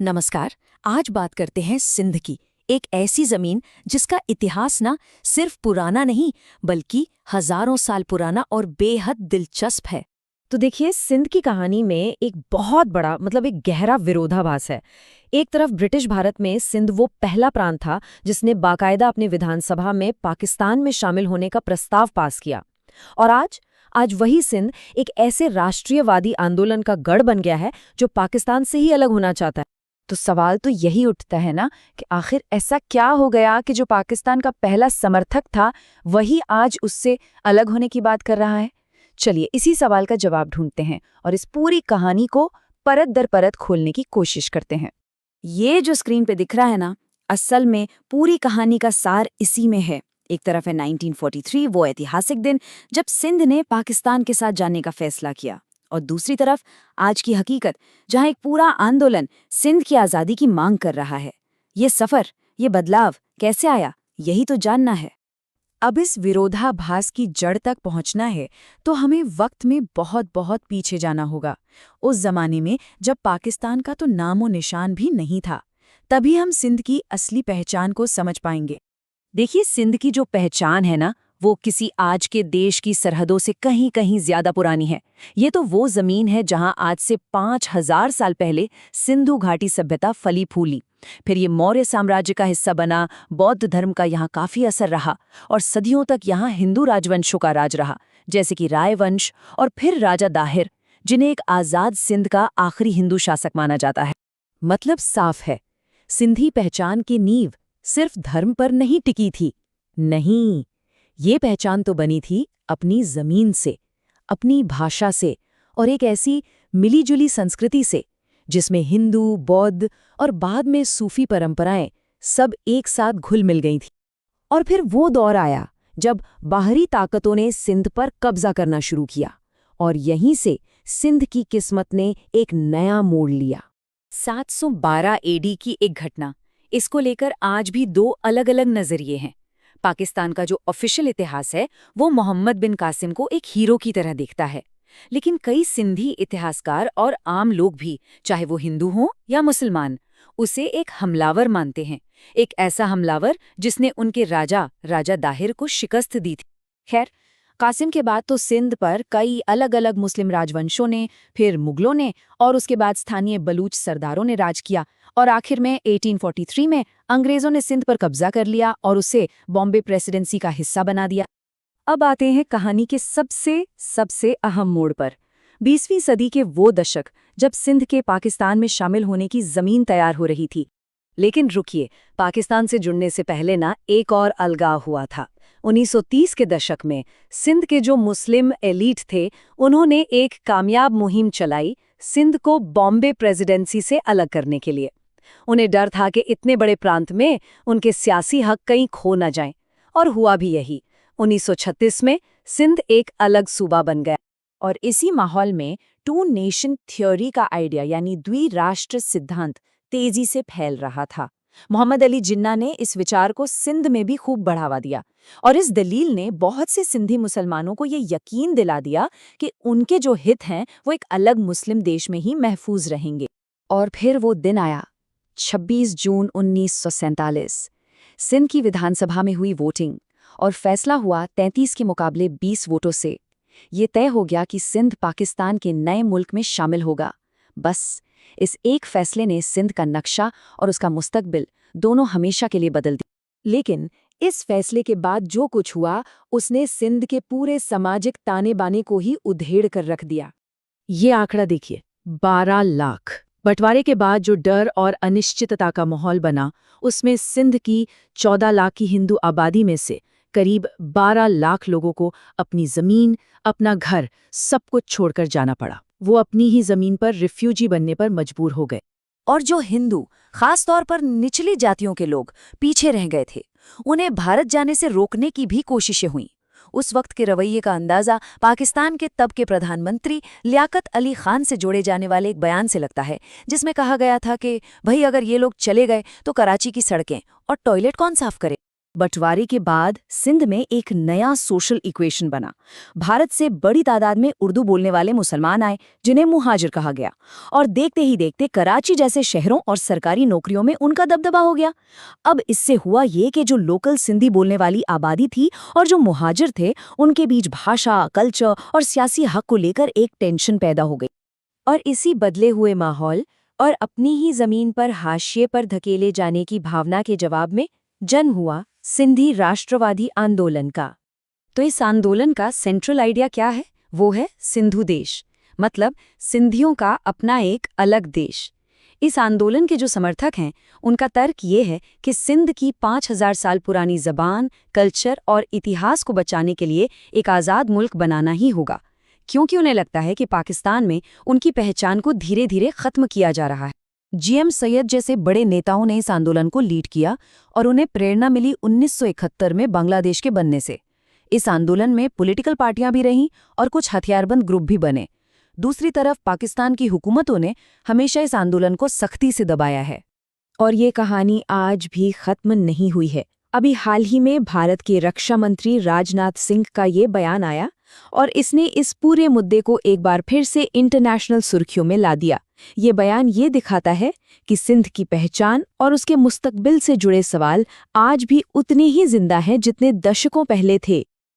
नमस्कार। आज बात करते हैं सिंध की, एक ऐसी जमीन जिसका इतिहास ना सिर्फ पुराना नहीं बल्कि हजारों साल पुराना और बेहद दिलचस्प है। तो देखिए, सिंध की कहानी में एक बहुत बड़ा एक गहरा विरोधाभास है। एक तरफ ब्रिटिश भारत में सिंध वो पहला प्रांत था जिसने बाकायदा अपने विधानसभा में पाकिस्तान में शामिल होने का प्रस्ताव पास किया। और आज वही सिंध एक ऐसे राष्ट्रीयवादी आंदोलन का गढ़ बन गया है जो पाकिस्तान से ही अलग होना चाहता है। तो सवाल तो यही उठता है ना कि आखिर ऐसा क्या हो गया कि जो पाकिस्तान का पहला समर्थक था वही आज उससे अलग होने की बात कर रहा है। चलिए इसी सवाल का जवाब ढूंढते हैं और इस पूरी कहानी को परत दर परत खोलने की कोशिश करते हैं। ये जो स्क्रीन पे दिख रहा है ना, असल में पूरी कहानी का सार इसी में है। एक तरफ है 1943, वो ऐतिहासिक दिन जब सिंध ने पाकिस्तान के साथ जाने का फैसला किया, और दूसरी तरफ आज की हकीकत जहां एक पूरा आंदोलन सिंध की आज़ादी की मांग कर रहा है। ये सफ़र, ये बदलाव कैसे आया, यही तो जानना है। अब इस विरोधाभास की जड़ तक पहुंचना है तो हमें वक्त में बहुत पीछे जाना होगा। उस जमाने में जब पाकिस्तान का तो नामो निशान भी नहीं था, तभी हम सिंध की असली पहचान को समझ पाएंगे। देखिए, सिंध की जो पहचान है ना, वो किसी आज के देश की सरहदों से कहीं ज्यादा पुरानी है। ये तो वो जमीन है जहां आज से 5000 साल पहले सिंधु घाटी सभ्यता फली फूली। फिर ये मौर्य साम्राज्य का हिस्सा बना, बौद्ध धर्म का यहाँ काफी असर रहा और सदियों तक यहाँ हिंदू राजवंशों का राज रहा, जैसे कि राय वंश और फिर राजा दाहिर, जिन्हें एक आजाद सिंध का आखिरी हिंदू शासक माना जाता है। मतलब साफ है, सिंधी पहचान की नींव सिर्फ धर्म पर नहीं टिकी थी। नहीं, ये पहचान तो बनी थी अपनी जमीन से, अपनी भाषा से और एक ऐसी मिलीजुली संस्कृति से जिसमें हिंदू, बौद्ध और बाद में सूफी परंपराएं सब एक साथ घुल मिल गई थी। और फिर वो दौर आया जब बाहरी ताकतों ने सिंध पर कब्जा करना शुरू किया और यहीं से सिंध की किस्मत ने एक नया मोड़ लिया। 712 एडी की एक घटना, इसको लेकर आज भी दो अलग अलग नजरिए हैं। पाकिस्तान का जो ऑफिशियल इतिहास है वो मोहम्मद बिन कासिम को एक हीरो की तरह देखता है, लेकिन कई सिंधी इतिहासकार और आम लोग भी, चाहे वो हिंदू हों या मुसलमान, उसे एक हमलावर मानते हैं। एक ऐसा हमलावर जिसने उनके राजा दाहिर को शिकस्त दी थी। खैर, कासिम के बाद तो सिंध पर कई अलग अलग मुस्लिम राजवंशों ने, फिर मुगलों ने और उसके बाद स्थानीय बलूच सरदारों ने राज किया और आखिर में 1843 में अंग्रेजों ने सिंध पर कब्जा कर लिया और उसे बॉम्बे प्रेसिडेंसी का हिस्सा बना दिया। अब आते हैं कहानी के सबसे अहम मोड़ पर, 20वीं सदी के वो दशक जब सिंध के पाकिस्तान में शामिल होने की जमीन तैयार हो रही थी। लेकिन रुकिए, पाकिस्तान से जुड़ने से पहले ना एक और अलगाव हुआ था। 1930 के दशक में सिंध के जो मुस्लिम एलीट थे, उन्होंने एक कामयाब मुहिम चलाई सिंध को बॉम्बे प्रेसिडेंसी से अलग करने के लिए। उन्हें डर था कि इतने बड़े प्रांत में उनके सियासी हक कहीं खो न जाएं, और हुआ भी यही। 1936 में सिंध एक अलग सूबा बन गया और इसी माहौल में टू नेशन थ्योरी का आइडिया यानी द्विराष्ट्र सिद्धांत तेजी से फैल रहा था। मोहम्मद अली जिन्ना ने इस विचार को सिंध में भी खूब बढ़ावा दिया और इस दलील ने बहुत से सिंधी मुसलमानों को ये यकीन दिला दिया कि उनके जो हित हैं वो एक अलग मुस्लिम देश में ही महफूज रहेंगे। और फिर वो दिन आया, 26 जून 1947। सिंध की विधानसभा में हुई वोटिंग और फैसला हुआ 33 के मुकाबले 20 वोटों से। ये तय हो गया कि सिंध पाकिस्तान के नए मुल्क में शामिल होगा। बस इस एक फैसले ने सिंध का नक्शा और उसका मुस्तकबिल दोनों हमेशा के लिए बदल दिया। लेकिन इस फैसले के बाद जो कुछ हुआ उसने सिंध के पूरे सामाजिक ताने बाने को ही उधेड़ कर रख दिया। ये आंकड़ा देखिए, 12 लाख। बंटवारे के बाद जो डर और अनिश्चितता का माहौल बना, उसमें सिंध की 14 लाख की हिंदू आबादी में से करीब 12 लाख लोगों को अपनी जमीन, अपना घर, सब कुछ छोड़कर जाना पड़ा। वो अपनी ही जमीन पर रिफ्यूजी बनने पर मजबूर हो गए। और जो हिंदू, खास तौर पर निचली जातियों के लोग पीछे रह गए थे, उन्हें भारत जाने से रोकने की भी कोशिशें हुईं। उस वक्त के रवैये का अंदाजा पाकिस्तान के तब के प्रधानमंत्री लियाकत अली खान से जोड़े जाने वाले एक बयान से लगता है, जिसमें कहा गया था कि भाई अगर ये लोग चले गए तो कराची की सड़कें और टॉयलेट कौन साफ करे। बंटवारे के बाद सिंध में एक नया सोशल इक्वेशन बना। भारत से बड़ी तादाद में उर्दू बोलने वाले मुसलमान आए, जिन्हें मुहाजिर कहा गया, और देखते ही देखते कराची जैसे शहरों और सरकारी नौकरियों में उनका दबदबा हो गया। अब इससे हुआ ये कि जो लोकल सिंधी बोलने वाली आबादी थी और जो मुहाजिर थे, उनके बीच भाषा, कल्चर और सियासी हक को लेकर एक टेंशन पैदा हो गई। और इसी बदले हुए माहौल और अपनी ही जमीन पर हाशिए पर धकेले जाने की भावना के जवाब में जन्म हुआ सिंधी राष्ट्रवादी आंदोलन का। तो इस आंदोलन का सेंट्रल आइडिया क्या है? वो है सिंधु देश, मतलब सिंधियों का अपना एक अलग देश। इस आंदोलन के जो समर्थक हैं, उनका तर्क ये है कि सिंध की 5000 साल पुरानी जबान, कल्चर और इतिहास को बचाने के लिए एक आज़ाद मुल्क बनाना ही होगा, क्योंकि उन्हें लगता है कि पाकिस्तान में उनकी पहचान को धीरे धीरे खत्म किया जा रहा है। जीएम सैयद जैसे बड़े नेताओं ने इस आंदोलन को लीड किया और उन्हें प्रेरणा मिली 1971 में बांग्लादेश के बनने से। इस आंदोलन में पॉलिटिकल पार्टियां भी रहीं और कुछ हथियारबंद ग्रुप भी बने। दूसरी तरफ पाकिस्तान की हुकूमतों ने हमेशा इस आंदोलन को सख्ती से दबाया है। और ये कहानी आज भी खत्म नहीं हुई है। अभी हाल ही में भारत के रक्षा मंत्री राजनाथ सिंह का ये बयान आया और इसने इस पूरे मुद्दे को एक बार फिर से इंटरनेशनल सुर्खियों में ला दिया। ये बयान ये दिखाता है कि सिंध की पहचान और उसके मुस्तकबिल से जुड़े सवाल आज भी उतने ही जिंदा हैं जितने दशकों पहले थे।